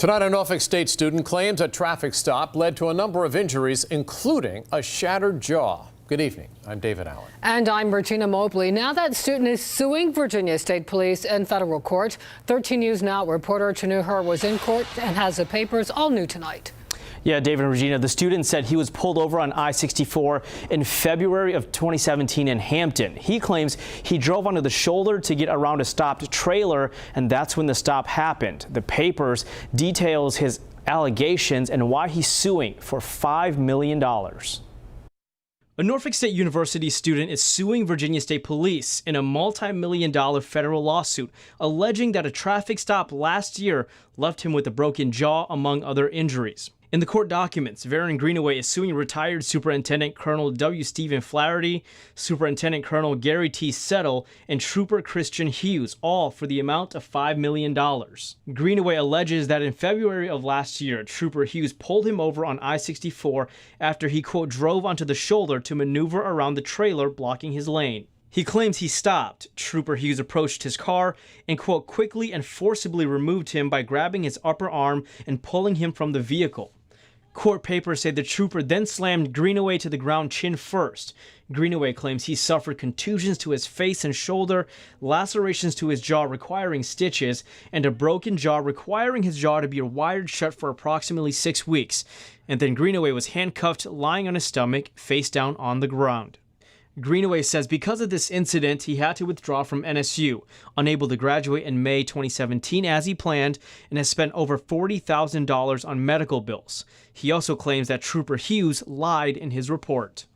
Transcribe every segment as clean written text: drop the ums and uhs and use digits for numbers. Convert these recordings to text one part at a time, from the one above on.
Tonight, a Norfolk State student claims a traffic stop led to a number of injuries, including a shattered jaw. Good evening. I'm David Allen. And I'm Regina Mobley. Now that student is suing Virginia State Police in federal court. 13 News Now reporter Chenue Her was in court and has the papers all new tonight. Yeah, David and Regina, the student said he was pulled over on I-64 in February of 2017 in Hampton. He claims he drove onto the shoulder to get around a stopped trailer, and that's when the stop happened. The papers details his allegations and why he's suing for $5 million. A Norfolk State University student is suing Virginia State Police in a multi-million-dollar federal lawsuit, alleging that a traffic stop last year left him with a broken jaw, among other injuries. In the court documents, Varen Greenaway is suing retired Superintendent Colonel W. Stephen Flaherty, Superintendent Colonel Gary T. Settle, and Trooper Christian Hughes, all for the amount of $5 million. Greenaway alleges that in February of last year, Trooper Hughes pulled him over on I-64 after he, quote, drove onto the shoulder to maneuver around the trailer blocking his lane. He claims he stopped. Trooper Hughes approached his car and, quote, quickly and forcibly removed him by grabbing his upper arm and pulling him from the vehicle. Court papers say the trooper then slammed Greenaway to the ground chin first. Greenaway claims he suffered contusions to his face and shoulder, lacerations to his jaw requiring stitches, and a broken jaw requiring his jaw to be wired shut for approximately 6 weeks. And then Greenaway was handcuffed, lying on his stomach, face down on the ground. Greenaway says because of this incident, he had to withdraw from NSU, unable to graduate in May 2017 as he planned, and has spent over $40,000 on medical bills. He also claims that Trooper Hughes lied in his report.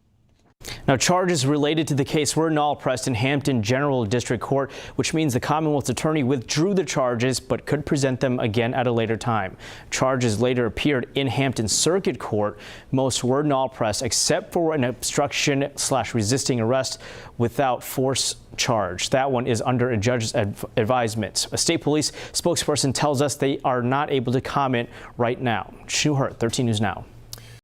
Now, charges related to the case were null pressed in Hampton General District Court, which means the Commonwealth's attorney withdrew the charges but could present them again at a later time. Charges later appeared in Hampton Circuit Court. Most were null pressed except for an obstruction/resisting arrest without force charge. That one is under a judge's advisement. A state police spokesperson tells us they are not able to comment right now. Chenue Her, 13 News Now.